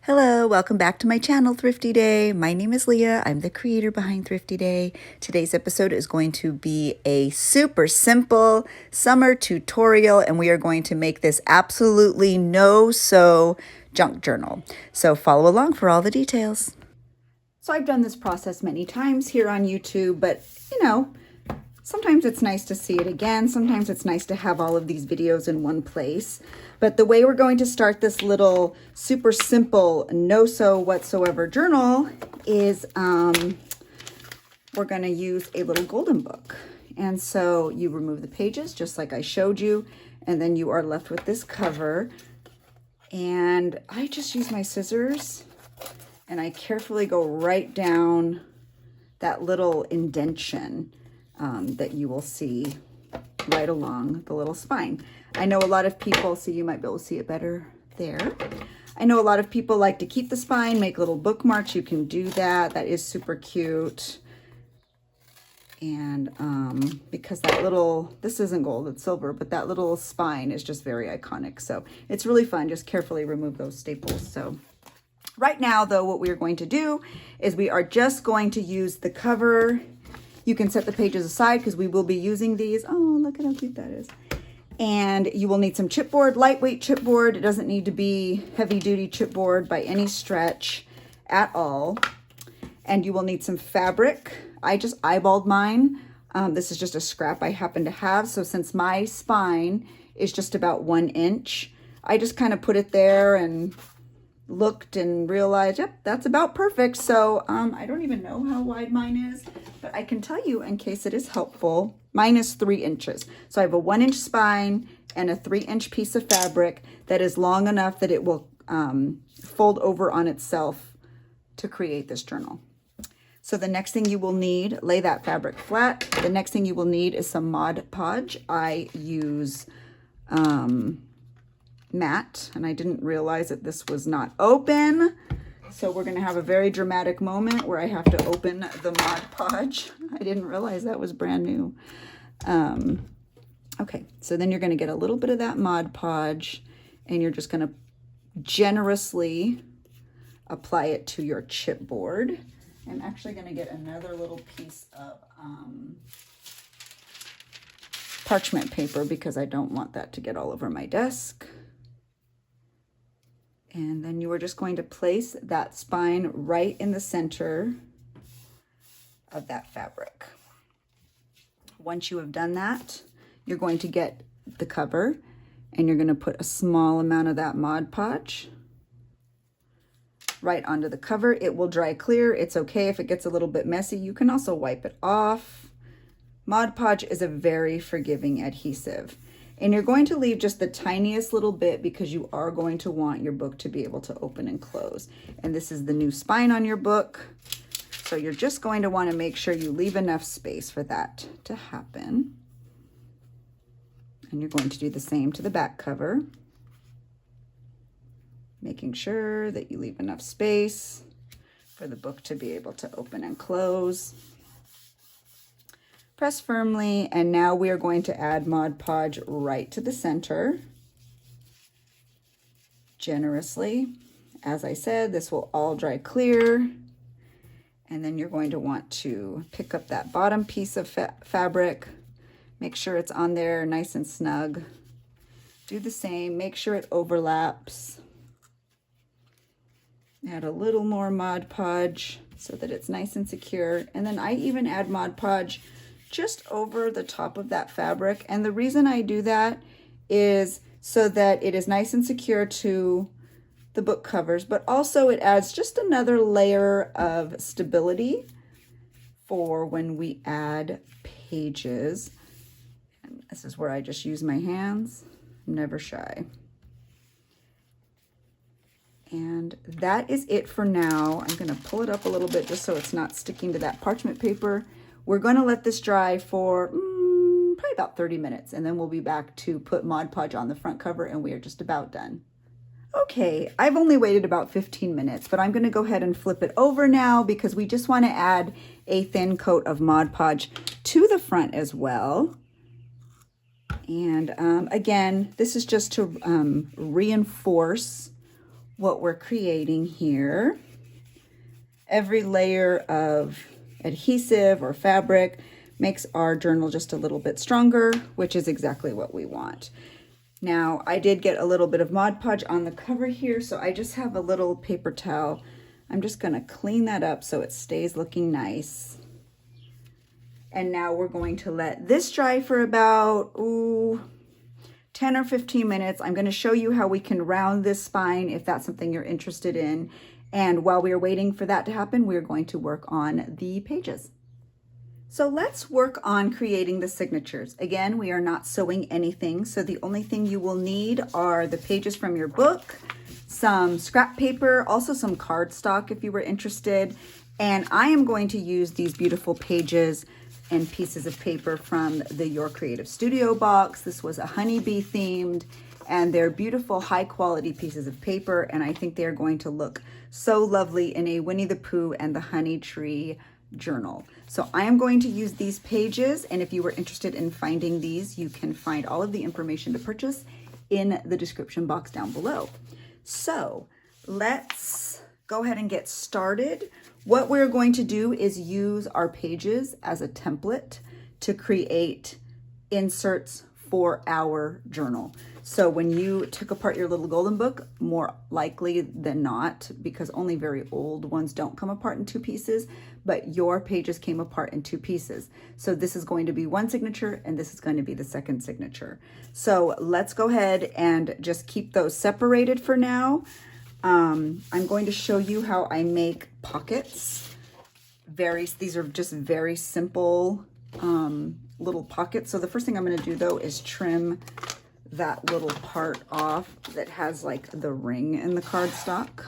Hello, welcome back to my channel, Thrifty Day. My name is Leah. I'm the creator behind Thrifty Day. Today's episode is going to be a super simple summer tutorial, and we are going to make this absolutely no-sew junk journal. So follow along for all the details. So I've done this process many times here on YouTube, but sometimes it's nice to see it again. Sometimes it's nice to have all of these videos in one place. But the way we're going to start this little super simple no-sew whatsoever journal is we're going to use a little golden book. And so you remove the pages just like I showed you, and then you are left with this cover. And I just use my scissors and I carefully go right down that little indentation that you will see right along the little spine. I know a lot of people, so you might be able to see it better there. I know a lot of people like to keep the spine, make little bookmarks. You can do that. That is super cute. And because that little, this isn't gold, it's silver, but that little spine is just very iconic. So it's really fun. Just carefully remove those staples. So right now, though, what we are going to do is we are just going to use the cover. You can set the pages aside because we will be using these. Oh, look at how cute that is. And you will need some chipboard, lightweight chipboard. It doesn't need to be heavy duty chipboard by any stretch at all. And you will need some fabric. I just eyeballed mine. This is just a scrap I happen to have. So since my spine is just about 1 inch, I just kind of put it there and looked and realized, yep, that's about perfect. So I don't even know how wide mine is, but I can tell you in case it is helpful. Mine is 3 inches. So I have a 1 inch spine and a 3 inch piece of fabric that is long enough that it will fold over on itself to create this journal. So the next thing you will need, lay that fabric flat. The next thing you will need is some Mod Podge. I use matte, and I didn't realize that this was not open. So we're going to have a very dramatic moment where I have to open the Mod Podge. I didn't realize that was brand new. Okay, so then you're going to get a little bit of that Mod Podge, and you're just going to generously apply it to your chipboard. I'm actually going to get another little piece of parchment paper because I don't want that to get all over my desk. And then you are just going to place that spine right in the center of that fabric. Once you have done that, you're going to get the cover and you're going to put a small amount of that Mod Podge right onto the cover. It will dry clear. It's okay if it gets a little bit messy. You can also wipe it off. Mod Podge is a very forgiving adhesive. And you're going to leave just the tiniest little bit because you are going to want your book to be able to open and close. And this is the new spine on your book. So you're just going to want to make sure you leave enough space for that to happen. And you're going to do the same to the back cover, making sure that you leave enough space for the book to be able to open and close. Press firmly, and now we are going to add Mod Podge right to the center. Generously. As I said, this will all dry clear. And then you're going to want to pick up that bottom piece of fabric. Make sure it's on there nice and snug. Do the same. Make sure it overlaps. Add a little more Mod Podge so that it's nice and secure. And then I even add Mod Podge just over the top of that fabric. And the reason I do that is so that it is nice and secure to the book covers, but also it adds just another layer of stability for when we add pages. And this is where I just use my hands, never shy. And that is it for now. I'm going to pull it up a little bit just so it's not sticking to that parchment paper. We're going to let this dry for probably about 30 minutes, and then we'll be back to put Mod Podge on the front cover, and we are just about done. Okay, I've only waited about 15 minutes, but I'm going to go ahead and flip it over now because we just want to add a thin coat of Mod Podge to the front as well. And again, this is just to reinforce what we're creating here. Every layer of adhesive or fabric makes our journal just a little bit stronger, which is exactly what we want. Now, I did get a little bit of Mod Podge on the cover here, so I just have a little paper towel. I'm just gonna clean that up so it stays looking nice. And now we're going to let this dry for about, 10 or 15 minutes. I'm gonna show you how we can round this spine if that's something you're interested in. And while we are waiting for that to happen, we're going to work on the pages. So let's work on creating the signatures. Again, we are not sewing anything, so the only thing you will need are the pages from your book, some scrap paper, also some cardstock if you were interested, and I am going to use these beautiful pages and pieces of paper from the Your Creative Studio box. This was a honeybee themed, and they're beautiful high quality pieces of paper, and I think they're going to look so lovely in a Winnie the Pooh and the Honey Tree journal. So I am going to use these pages, and if you were interested in finding these, you can find all of the information to purchase in the description box down below. So let's go ahead and get started. What we're going to do is use our pages as a template to create inserts for our journal. So when you took apart your little golden book, more likely than not, because only very old ones don't come apart in two pieces, but your pages came apart in two pieces. So this is going to be one signature and this is going to be the second signature. So let's go ahead and just keep those separated for now. I'm going to show you how I make pockets. These are just very simple little pockets. So the first thing I'm going to do though is trim that little part off that has like the ring in the cardstock.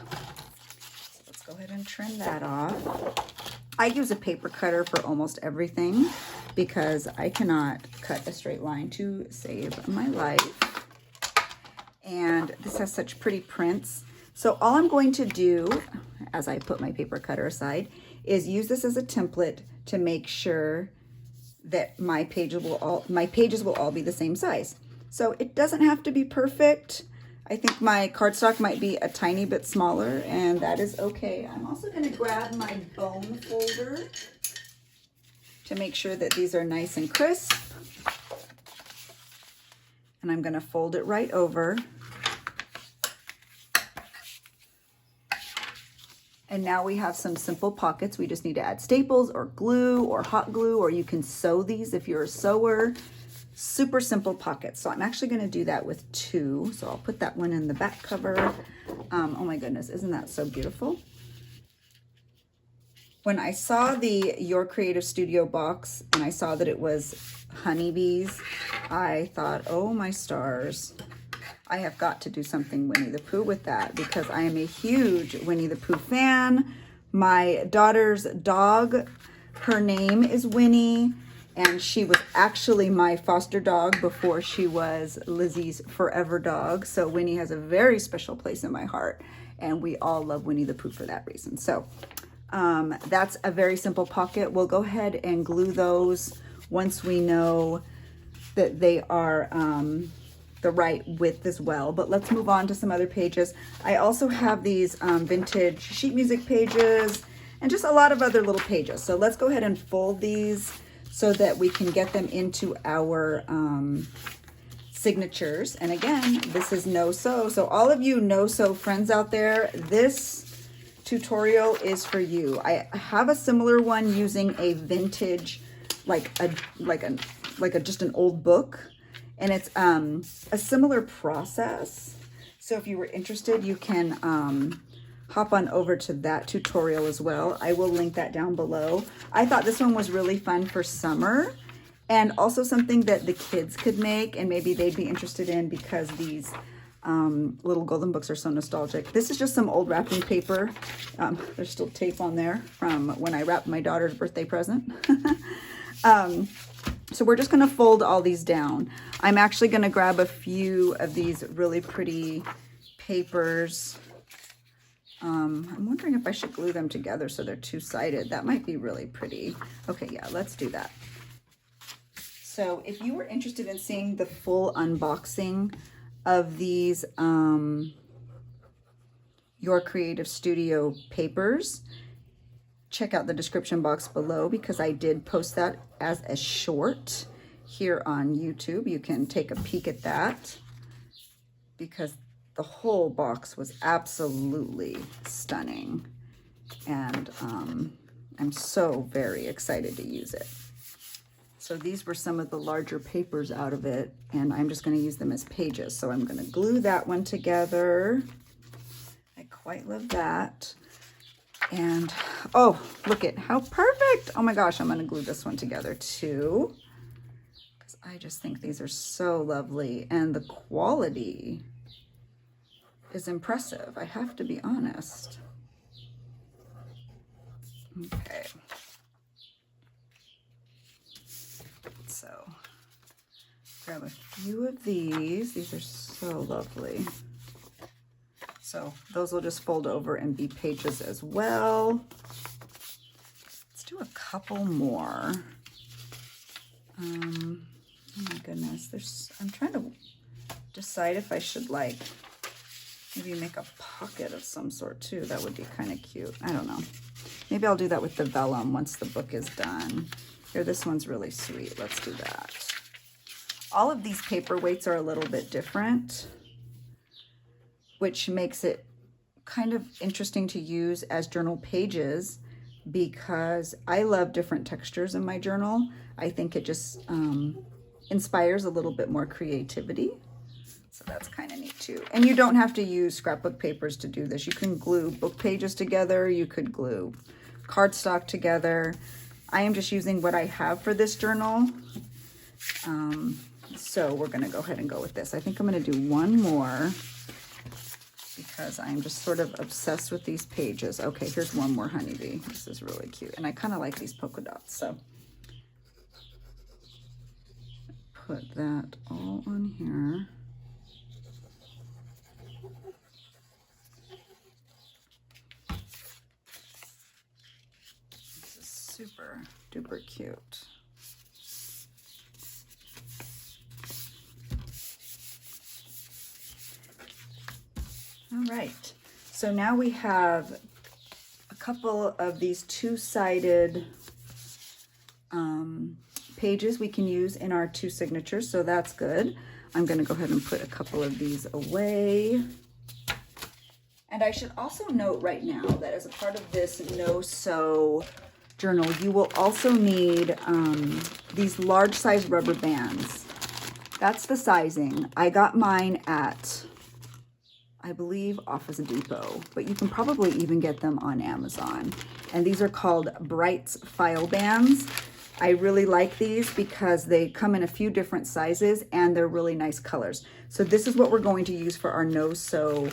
So let's go ahead and trim that off. I use a paper cutter for almost everything because I cannot cut a straight line to save my life. And this has such pretty prints. So all I'm going to do, as I put my paper cutter aside, is use this as a template to make sure that my pages will all be the same size. So it doesn't have to be perfect. I think my cardstock might be a tiny bit smaller, and that is okay. I'm also going to grab my bone folder to make sure that these are nice and crisp. And I'm going to fold it right over. And now we have some simple pockets. We just need to add staples or glue or hot glue, or you can sew these if you're a sewer. Super simple pockets. So I'm actually going to do that with two. So I'll put that one in the back cover. Oh my goodness, isn't that so beautiful? When I saw the Your Creative Studio box and I saw that it was honeybees, I thought, oh my stars, I have got to do something Winnie the Pooh with that because I am a huge Winnie the Pooh fan. My daughter's dog, her name is Winnie, and she was actually my foster dog before she was Lizzie's forever dog. So Winnie has a very special place in my heart, and we all love Winnie the Pooh for that reason. So that's a very simple pocket. We'll go ahead and glue those once we know that they are the right width as well. But let's move on to some other pages. I also have these vintage sheet music pages and just a lot of other little pages. So let's go ahead and fold these so that we can get them into our signatures. And again, this is no sew. So all of you no sew friends out there, this tutorial is for you. I have a similar one using a vintage, just an old book, and it's a similar process. So if you were interested, you can hop on over to that tutorial as well. I will link that down below. I thought this one was really fun for summer and also something that the kids could make and maybe they'd be interested in because these little golden books are so nostalgic. This is just some old wrapping paper. There's still tape on there from when I wrapped my daughter's birthday present. So we're just gonna fold all these down. I'm actually gonna grab a few of these really pretty papers. I'm wondering if I should glue them together so they're two-sided. That might be really pretty. Okay, yeah, let's do that. So if you were interested in seeing the full unboxing of these your creative studio papers, check out the description box below because I did post that as a short here on YouTube. You can take a peek at that because the whole box was absolutely stunning, and I'm so very excited to use it. So these were some of the larger papers out of it, and I'm just going to use them as pages. So I'm going to glue that one together. I quite love that. And oh, look at how perfect. Oh my gosh, I'm going to glue this one together too, because I just think these are so lovely, and the quality is impressive, I have to be honest. Okay. So grab a few of these. These are so lovely. So those will just fold over and be pages as well. Let's do a couple more. Oh my goodness, I'm trying to decide if I should like maybe make a pocket of some sort too. That would be kind of cute. I don't know. Maybe I'll do that with the vellum once the book is done. Here, this one's really sweet. Let's do that. All of these paperweights are a little bit different, which makes it kind of interesting to use as journal pages because I love different textures in my journal. I think it just inspires a little bit more creativity. So that's kind of neat too. And you don't have to use scrapbook papers to do this. You can glue book pages together. You could glue cardstock together. I am just using what I have for this journal. So we're going to go ahead and go with this. I think I'm going to do one more because I'm just sort of obsessed with these pages. Okay, here's one more honeybee. This is really cute. And I kind of like these polka dots. So put that all on here. This is super duper cute. All right, so now we have a couple of these two-sided pages we can use in our two signatures, so that's good. I'm going to go ahead and put a couple of these away. And I should also note right now that as a part of this no-sew journal, you will also need these large size rubber bands. That's the sizing. I got mine at, I believe, Office Depot, but you can probably even get them on Amazon. And these are called Bright's File Bands. I really like these because they come in a few different sizes and they're really nice colors. So this is what we're going to use for our no-sew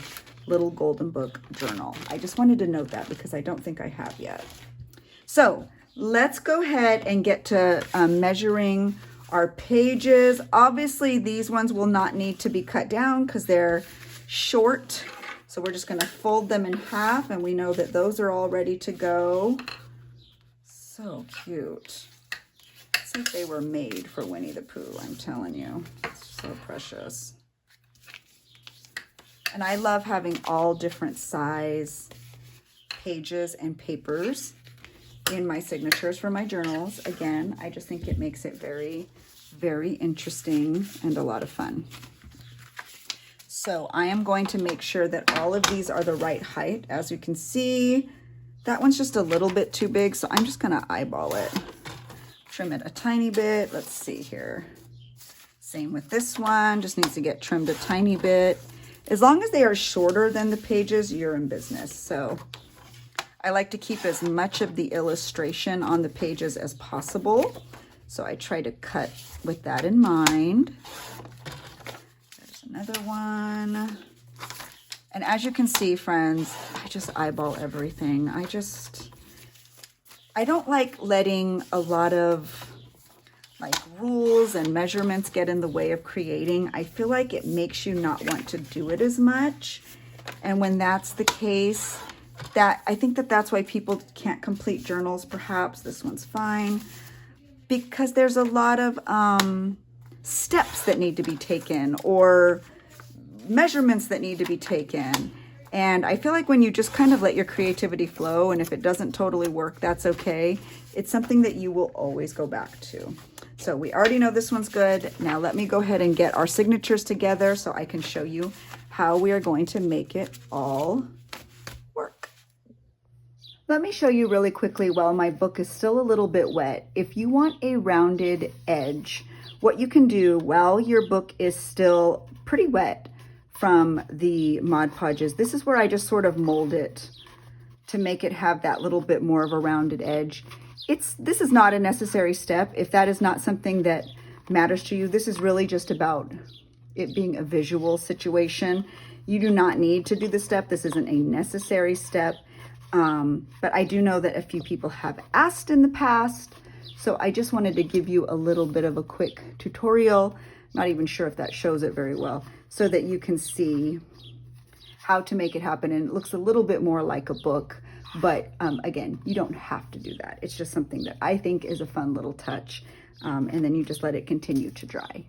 little golden book journal. I just wanted to note that because I don't think I have yet. So let's go ahead and get to measuring our pages. Obviously, these ones will not need to be cut down because they're short. So we're just going to fold them in half, and we know that those are all ready to go. So cute. It's like they were made for Winnie the Pooh, I'm telling you. It's so precious. And I love having all different size pages and papers in my signatures for my journals. Again, I just think it makes it very, very interesting and a lot of fun. So I am going to make sure that all of these are the right height. As you can see, that one's just a little bit too big, so I'm just gonna eyeball it. Trim it a tiny bit. Let's see here. Same with this one, just needs to get trimmed a tiny bit. As long as they are shorter than the pages, you're in business. So I like to keep as much of the illustration on the pages as possible. So I try to cut with that in mind. There's another one. And as you can see, friends, I just eyeball everything. I don't like letting a lot of like rules and measurements get in the way of creating. I feel like it makes you not want to do it as much. And when that's the case, I think that's why people can't complete journals, perhaps. This one's fine. Because there's a lot of steps that need to be taken or measurements that need to be taken. And I feel like when you just kind of let your creativity flow, and if it doesn't totally work, that's okay. It's something that you will always go back to. So we already know this one's good. Now let me go ahead and get our signatures together so I can show you how we are going to make it all work. Let me show you really quickly while my book is still a little bit wet. If you want a rounded edge, what you can do while your book is still pretty wet from the Mod Podges, this is where I just sort of mold it to make it have that little bit more of a rounded edge. This is not a necessary step. If that is not something that matters to you, this is really just about it being a visual situation. You do not need to do the step. This isn't a necessary step. But I do know that a few people have asked in the past, so I just wanted to give you a little bit of a quick tutorial. Not even sure if that shows it very well, so that you can see how to make it happen. And it looks a little bit more like a book, but again, you don't have to do that. It's just something that I think is a fun little touch. And then you just let it continue to dry.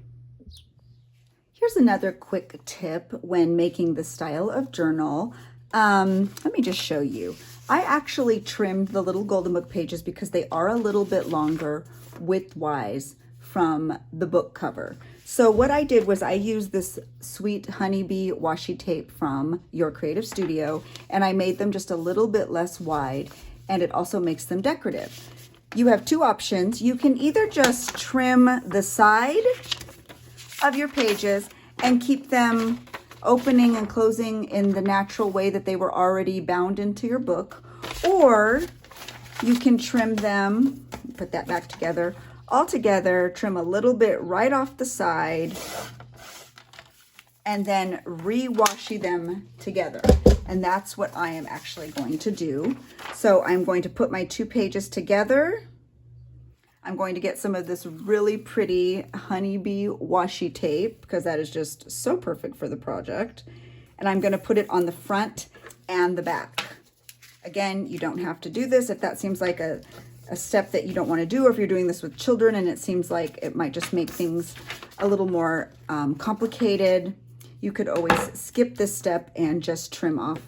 Here's another quick tip when making this style of journal. Let me just show you. I actually trimmed the little golden book pages because they are a little bit longer width-wise from the book cover. So what I did was I used this sweet honeybee washi tape from Your Creative Studio, and I made them just a little bit less wide, and it also makes them decorative. You have two options. You can either just trim the side of your pages and keep them opening and closing in the natural way that they were already bound into your book, or you can trim them, put that back together, all together, trim a little bit right off the side, and then re-washi them together. And that's what I am actually going to do. So I'm going to put my two pages together. I'm going to get some of this really pretty honeybee washi tape because that is just so perfect for the project. And I'm going to put it on the front and the back. Again, you don't have to do this if that seems like a step that you don't want to do, or if you're doing this with children and it seems like it might just make things a little more complicated. You could always skip this step and just trim off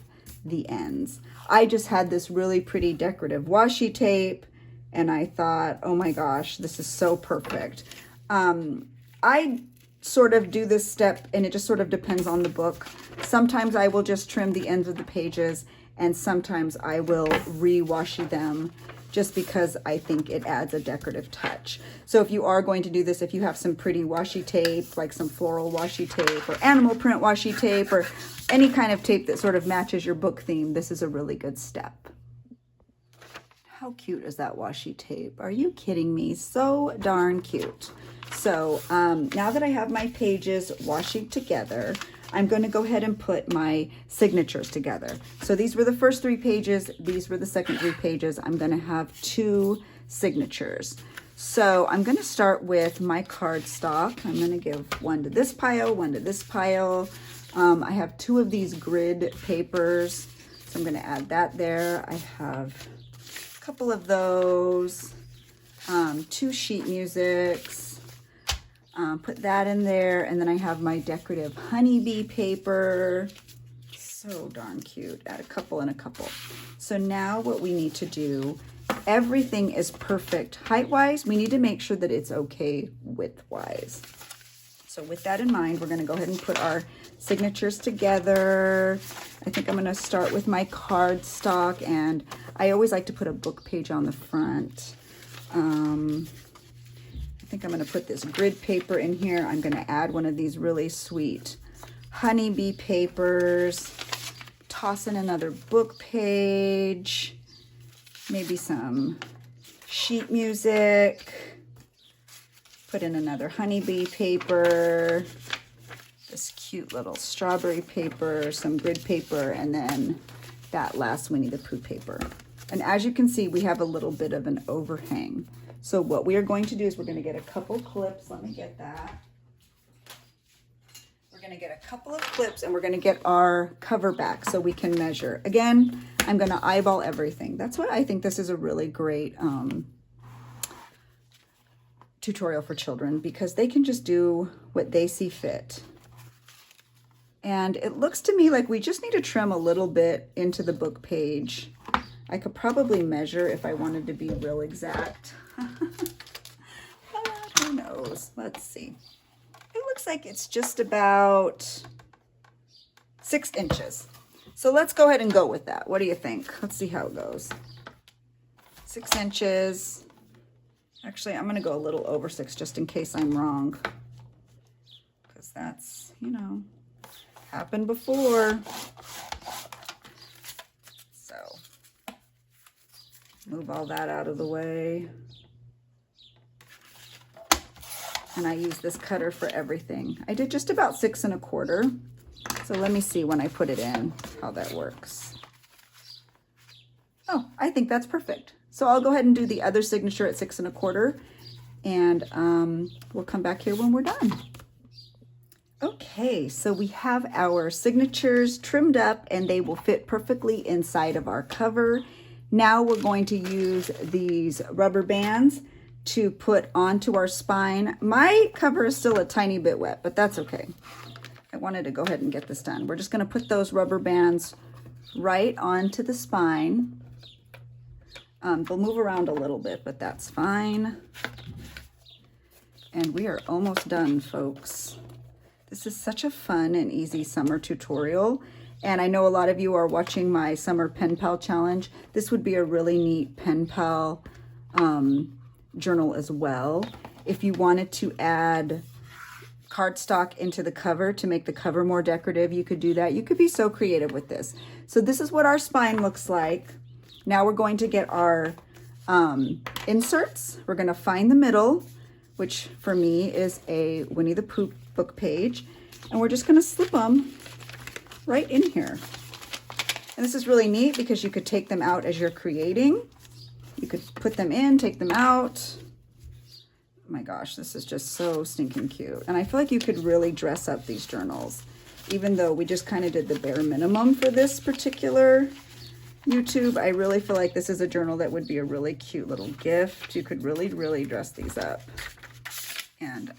the ends. I just had this really pretty decorative washi tape, and I thought, oh my gosh, this is so perfect. I sort of do this step, and it just sort of depends on the book. Sometimes I will just trim the ends of the pages, and sometimes I will re-washi them just because I think it adds a decorative touch. So if you are going to do this, if you have some pretty washi tape, like some floral washi tape or animal print washi tape or any kind of tape that sort of matches your book theme, this is a really good step. How cute is that washi tape? Are you kidding me? So darn cute. So now that I have my pages washi together, I'm going to go ahead and put my signatures together. So these were the first 3 pages. These were the second 3 pages. I'm going to have 2 signatures. So I'm going to start with my cardstock. I'm going to give one to this pile, one to this pile. I have 2 of these grid papers, so I'm going to add that there. I have a couple of those, 2 sheet musics. Put that in there, and then I have my decorative honeybee paper. So darn cute. Add a couple and a couple. So now what we need to do, everything is perfect height-wise. We need to make sure that it's okay width-wise. So with that in mind, we're going to go ahead and put our signatures together. I think I'm going to start with my cardstock, and I always like to put a book page on the front. I think I'm going to put this grid paper in here. I'm going to add one of these really sweet honeybee papers. Toss in another book page. Maybe some sheet music. Put in another honeybee paper. This cute little strawberry paper, some grid paper, and then that last Winnie the Pooh paper. And as you can see, we have a little bit of an overhang. So what we are going to do is we're going to get a couple clips. Let me get that. We're going to get a couple of clips, and we're going to get our cover back so we can measure. Again, I'm going to eyeball everything. That's why I think this is a really great tutorial for children, because they can just do what they see fit. And it looks to me like we just need to trim a little bit into the book page. I could probably measure if I wanted to be real exact. But who knows? Let's see. It looks like it's just about 6 inches. So let's go ahead and go with that. What do you think? Let's see how it goes. 6 inches. Actually, I'm going to go a little over 6 just in case I'm wrong. Because that's, you know, happened before. So move all that out of the way. And I use this cutter for everything. I did just about 6 1/4. So let me see when I put it in how that works. Oh, I think that's perfect. So I'll go ahead and do the other signature at 6 1/4, and we'll come back here when we're done. Okay, so we have our signatures trimmed up and they will fit perfectly inside of our cover. Now we're going to use these rubber bands to put onto our spine. My cover is still a tiny bit wet, but that's okay. I wanted to go ahead and get this done. We're just going to put those rubber bands right onto the spine. They'll move around a little bit, but that's fine. And we are almost done, folks. This is such a fun and easy summer tutorial. And I know a lot of you are watching my summer pen pal challenge. This would be a really neat pen pal journal as well. If you wanted to add cardstock into the cover to make the cover more decorative, you could do that. You could be so creative with this. So this is what our spine looks like. Now we're going to get our inserts. We're going to find the middle, which for me is a Winnie the Pooh book page, and we're just going to slip them right in here. And this is really neat because you could take them out as you're creating. You could put them in, take them out. Oh my gosh, this is just so stinking cute. And I feel like you could really dress up these journals, even though we just kind of did the bare minimum for this particular YouTube. I really feel like this is a journal that would be a really cute little gift. You could really, really dress these up and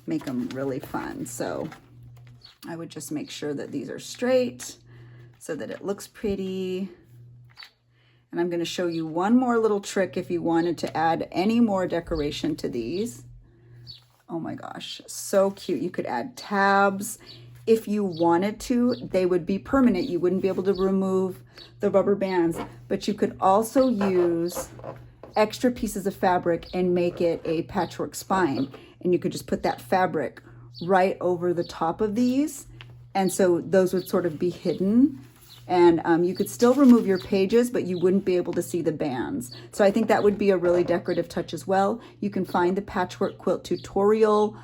make them really fun. So I would just make sure that these are straight so that it looks pretty. And I'm going to show you one more little trick if you wanted to add any more decoration to these. Oh my gosh, so cute. You could add tabs. If you wanted to, they would be permanent. You wouldn't be able to remove the rubber bands, but you could also use extra pieces of fabric and make it a patchwork spine. And you could just put that fabric right over the top of these. And so those would sort of be hidden. And you could still remove your pages, but you wouldn't be able to see the bands. So I think that would be a really decorative touch as well. You can find the patchwork quilt tutorial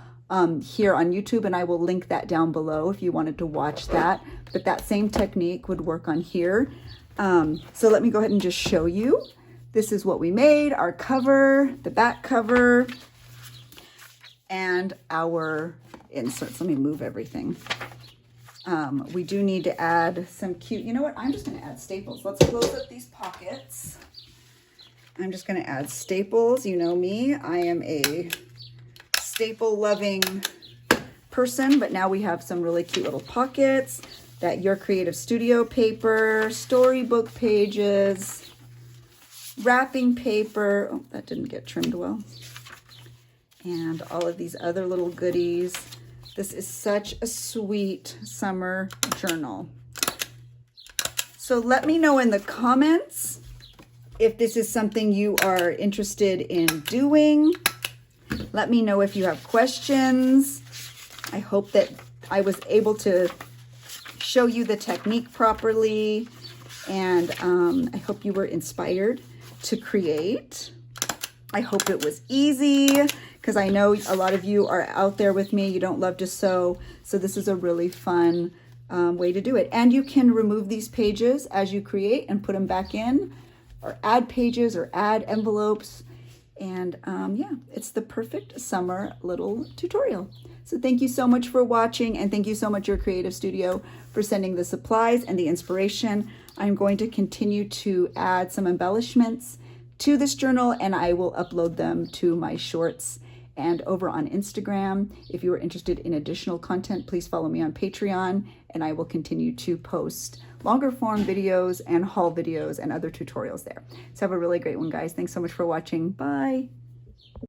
here on YouTube, and I will link that down below if you wanted to watch that. But that same technique would work on here. So let me go ahead and just show you. This is what we made, our cover, the back cover, and our inserts. Let me move everything. We do need to add some cute, you know what? I'm just going to add staples. Let's close up these pockets. I'm just going to add staples. You know me, I am a staple loving person, but now we have some really cute little pockets. That Your Creative Studio paper, storybook pages, wrapping paper. Oh, that didn't get trimmed well. And all of these other little goodies. This is such a sweet summer journal. So let me know in the comments if this is something you are interested in doing. Let me know if you have questions. I hope that I was able to show you the technique properly, and I hope you were inspired to create. I hope it was easy, because I know a lot of you are out there with me. You don't love to sew, so this is a really fun way to do it. And you can remove these pages as you create and put them back in, or add pages or add envelopes. And yeah, it's the perfect summer little tutorial. So thank you so much for watching, and thank you so much, Your Creative Studio, for sending the supplies and the inspiration. I'm going to continue to add some embellishments to this journal, and I will upload them to my shorts And over on Instagram, if you are interested in additional content, please follow me on Patreon, and I will continue to post longer form videos and haul videos and other tutorials there. So have a really great one, guys. Thanks so much for watching. Bye.